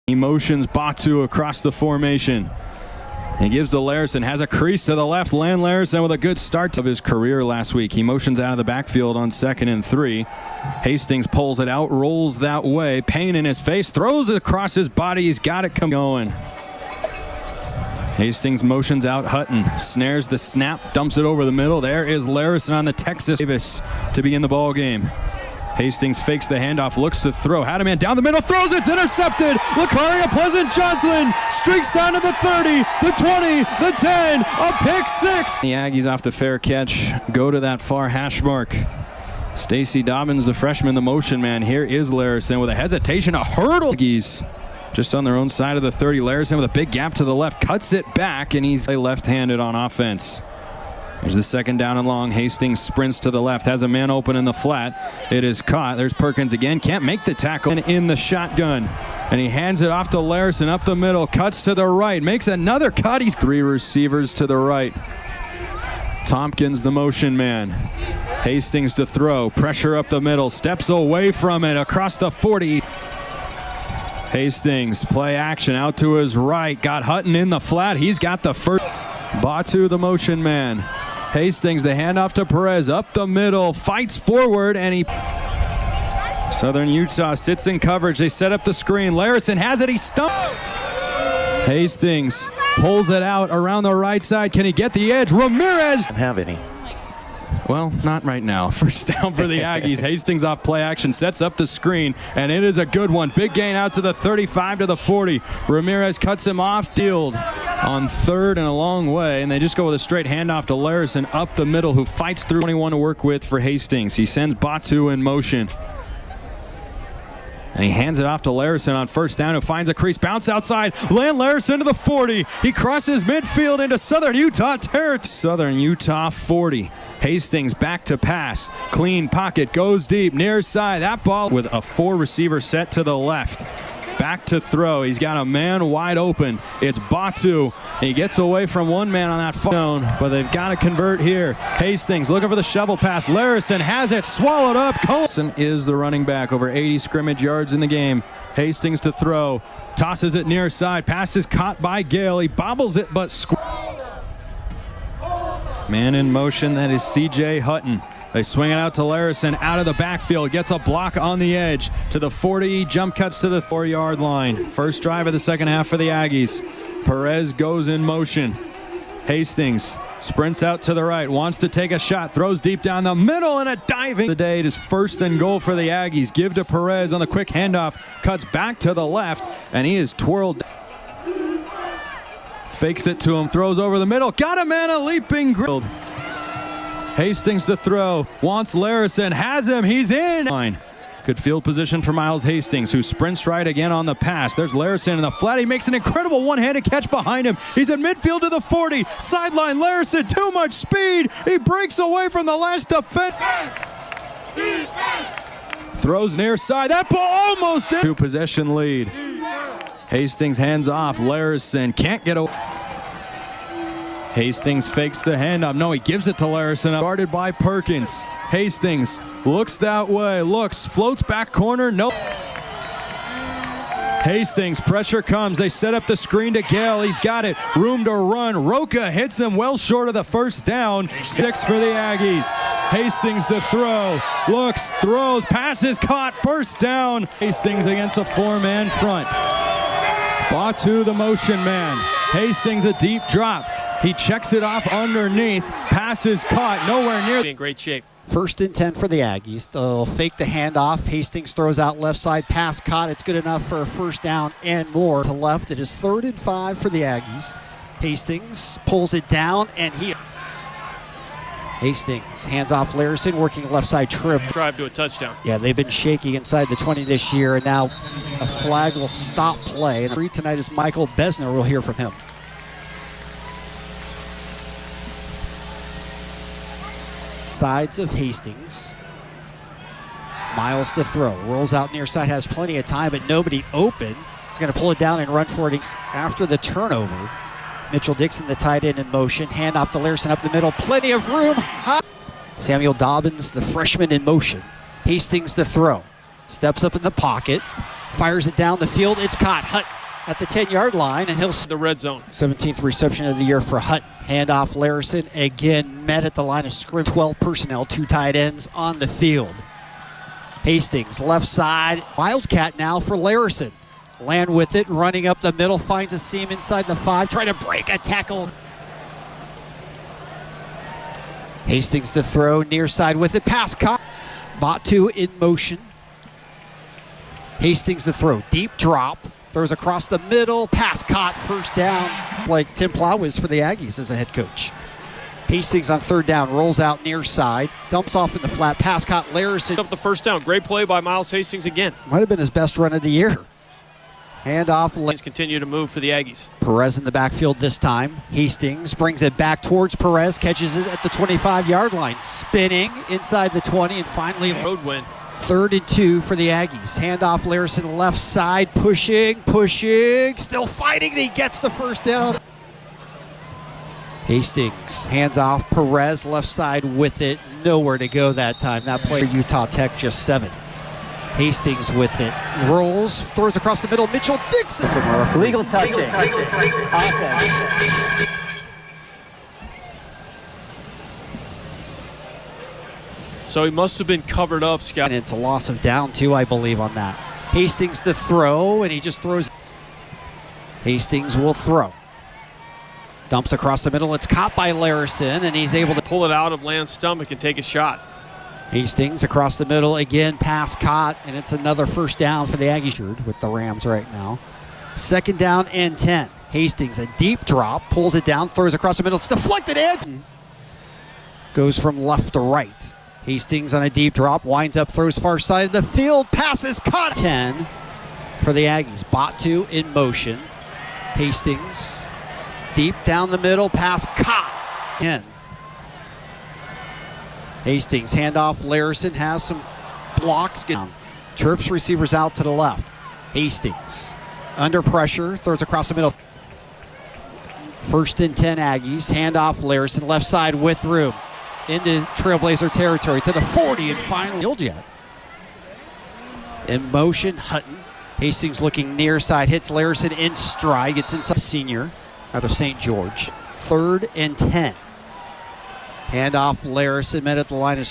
He motions Batu across the formation. He gives to Larison, has a crease to the left. Land Larison with a good start of his career last week. He motions out of the backfield on 2nd and 3. Hastings pulls it out, rolls that way. Pain in his face, throws it across his body. He's got it going. Hastings motions out Hutton, snares the snap, dumps it over the middle. There is Larison on the Texas Davis to begin the ball game. Hastings fakes the handoff, looks to throw. Had a man down the middle, throws, it's intercepted. Lakaria Pleasant-Johnson streaks down to the 30, the 20, the 10, a pick 6. The Aggies off the fair catch go to that far hash mark. Stacy Dobbins, the freshman, the motion man. Here is Larison with a hesitation, a hurdle. Aggies just on their own side of the 30. Larison with a big gap to the left, cuts it back, and he's left-handed on offense. There's the 2nd down and long. Hastings sprints to the left, has a man open in the flat. It is caught. There's Perkins again, can't make the tackle in the shotgun. And he hands it off to Larison up the middle, cuts to the right, makes another cut. He's 3 receivers to the right. Tompkins, the motion man. Hastings to throw, pressure up the middle, steps away from it, across the 40. Hastings, play action out to his right, got Hutton in the flat. He's got the first. Batu, the motion man. Hastings, the handoff to Perez, up the middle, fights forward, and he... Southern Utah sits in coverage. They set up the screen. Larison has it, he stumped. Hastings pulls it out around the right side. Can he get the edge? Ramirez. Don't have any. Well, not right now. First down for the Aggies. Hastings off play action, sets up the screen, and it is a good one. Big gain out to the 35 to the 40. Ramirez cuts him off, dealed on 3rd and a long way, and they just go with a straight handoff to Larison up the middle, who fights through. 21 to work with for Hastings. He sends Batu in motion. And he hands it off to Larison on 1st down, who finds a crease, bounce outside, land Larison to the 40. He crosses midfield into Southern Utah territory. Southern Utah 40. Hastings back to pass, clean pocket, goes deep, near side. That ball with a 4-receiver set to the left. Back to throw. He's got a man wide open. It's Batu. He gets away from one man on that zone, but they've got to convert here. Hastings looking for the shovel pass. Larison has it swallowed up. Colson is the running back, over 80 scrimmage yards in the game. Hastings to throw. Tosses it near side. Pass is caught by Gale. He bobbles it, but man in motion, that is C.J. Hutton. They swing it out to Larison, out of the backfield, gets a block on the edge to the 40, jump cuts to the 4-yard line. First drive of the 2nd half for the Aggies. Perez goes in motion. Hastings sprints out to the right, wants to take a shot, throws deep down the middle, and a diving. Today it is 1st and goal for the Aggies. Give to Perez on the quick handoff, cuts back to the left, and he is twirled. Fakes it to him, throws over the middle, got a man, a leaping grill. Hastings to throw, wants Larison, has him, he's in. Good field position for Miles Hastings, who sprints right again on the pass. There's Larison in the flat. He makes an incredible one-handed catch behind him. He's at midfield to the 40. Sideline Larison, too much speed. He breaks away from the last defense. Throws near side. That ball almost in. 2-possession lead. Hastings hands off. Larison can't get away. Hastings fakes the handoff. No, he gives it to Larison. Guarded by Perkins. Hastings looks that way, looks, floats back corner. Nope. Hastings, pressure comes. They set up the screen to Gale. He's got it. Room to run. Roca hits him well short of the 1st down. 6 for the Aggies. Hastings to throw. Looks, throws, passes caught. 1st down. Hastings against a 4-man front. Batu, the motion man. Hastings, a deep drop. He checks it off underneath. Pass is caught. Nowhere near. In great shape. 1st and 10 for the Aggies. They'll fake the handoff. Hastings throws out left side. Pass caught. It's good enough for a 1st down and more. To left, it is 3rd and 5 for the Aggies. Hastings pulls it down, and Hastings hands off Larison, working left side trip. Drive to a touchdown. Yeah, they've been shaky inside the 20 this year, and now a flag will stop play. And tonight is Michael Besner. We'll hear from him. Sides of Hastings. Miles to throw. Rolls out near side, has plenty of time, but nobody open. He's going to pull it down and run for it. After the turnover, Mitchell Dixon, the tight end, in motion. Hand off to Larison up the middle. Plenty of room. Samuel Dobbins, the freshman, in motion. Hastings to throw. Steps up in the pocket. Fires it down the field. It's caught. at the 10-yard line, and he'll The red zone. 17th reception of the year for Hutton. Handoff Larison, again met at the line of scrimmage. 12 personnel, 2 tight ends on the field. Hastings, left side, Wildcat now for Larison. Land with it, running up the middle, finds a seam inside the 5, trying to break a tackle. Hastings to throw, near side with it, pass caught. Batu in motion. Hastings to throw, deep drop, throws across the middle, pass caught, first down. Like Tim Plow is for the Aggies as a head coach. Hastings on third down, rolls out near side, dumps off in the flat, pass caught, Larison. Up the first down. Great play by Miles Hastings again. Might have been his best run of the year. Handoff. Let's continue to move for the Aggies. Perez in the backfield this time. Hastings brings it back towards Perez, catches it at the 25-yard line, spinning inside the 20, and finally Road win. 3rd and 2 for the Aggies. Handoff Larison left side, pushing, still fighting, and he gets the first down. Hastings hands off, Perez left side with it, nowhere to go that time. That play Utah Tech just 7. Hastings with it, rolls, throws across the middle, Mitchell Dixon from our referee. Legal touching. Offense. So he must have been covered up, Scott. And it's a loss of down, too, I believe, on that. Hastings to throw, and he just throws. Hastings will throw. Dumps across the middle. It's caught by Larison, and he's able to Pull it out of Land's stomach and take a shot. Hastings across the middle again, pass caught, and it's another first down for the Aggies with the Rams right now. 2nd down and 10. Hastings, a deep drop, pulls it down, throws across the middle, it's deflected in. Goes from left to right. Hastings on a deep drop, winds up, throws far side of the field, passes caught. 10 for the Aggies. Batu in motion. Hastings, deep down the middle, pass caught. 10. Hastings, handoff, Larison has some blocks. Trips receivers out to the left. Hastings, under pressure, throws across the middle. 1st and 10 Aggies, handoff, Larison, left side with room. Into Trailblazer territory, to the 40, and finally field yet. In motion, Hutton. Hastings looking near side, hits Larison in stride, gets inside senior out of St. George. 3rd and 10. Handoff, Larison met at the line of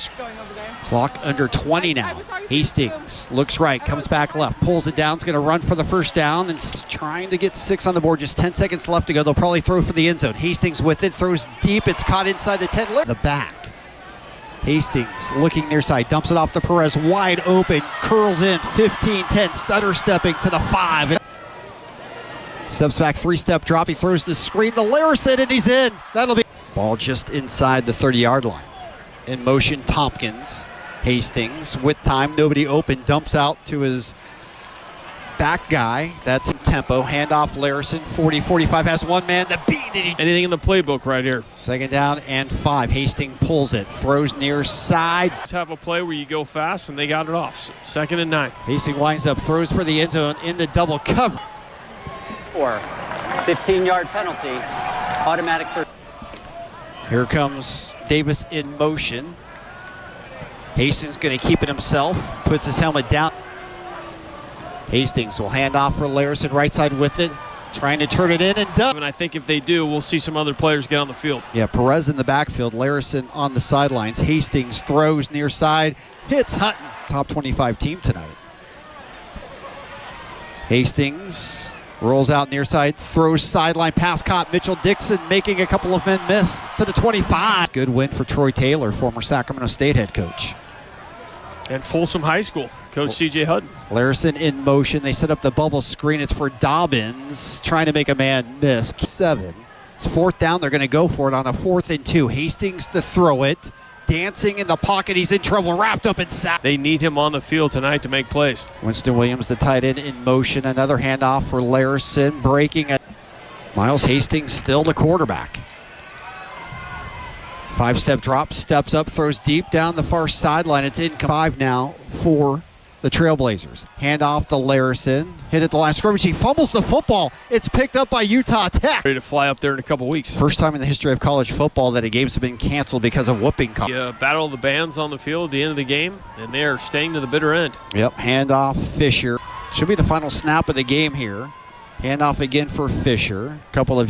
clock under 20 now. Hastings looks right, comes back left, pulls it down, is going to run for the first down, and trying to get 6 on the board. Just 10 seconds left to go. They'll probably throw for the end zone. Hastings with it, throws deep. It's caught inside the 10. The back. Hastings looking near side, dumps it off to Perez, wide open, curls in, 15-10, stutter stepping to the 5. Steps back, 3-step drop. He throws the screen to Larison, and he's in. That'll be. Ball just inside the 30-yard line. In motion, Tompkins. Hastings with time, nobody open, dumps out to his back guy. That's in tempo. Handoff, Larison, 40-45, has one man. The beat. Anything in the playbook right here. 2nd down and 5. Hastings pulls it, throws near side. Let's have a play where you go fast, and they got it off. 2nd and 9. Hastings winds up, throws for the end zone in the double cover. Or 15-yard penalty. Automatic first. Here comes Davis in motion. Hastings going to keep it himself, puts his helmet down. Hastings will hand off for Larison, right side with it, trying to turn it in and done. And I think if they do, we'll see some other players get on the field. Yeah, Perez in the backfield, Larison on the sidelines. Hastings throws near side, hits Hutton. Top 25 team tonight. Hastings rolls out near side, throws sideline, pass caught. Mitchell Dixon making a couple of men miss to the 25. Good win for Troy Taylor, former Sacramento State head coach. And Folsom High School, Coach C.J. Hutton. Larison in motion. They set up the bubble screen. It's for Dobbins, trying to make a man miss. 7. It's 4th down. They're going to go for it on a 4th and 2. Hastings to throw it. Dancing in the pocket. He's in trouble. Wrapped up in sack. They need him on the field tonight to make plays. Winston Williams, the tight end, in motion. Another handoff for Larison, breaking it. Miles Hastings still the quarterback. 5-step drop, steps up, throws deep down the far sideline. It's in 5 now for the Trailblazers. Hand off to Larison. Hit at the line of scrimmage. He fumbles the football. It's picked up by Utah Tech. Ready to fly up there in a couple weeks. First time in the history of college football that a game's been canceled because of whooping call. Battle of the bands on the field at the end of the game, and they are staying to the bitter end. Yep, hand off Fisher. Should be the final snap of the game here. Handoff again for Fisher. Couple of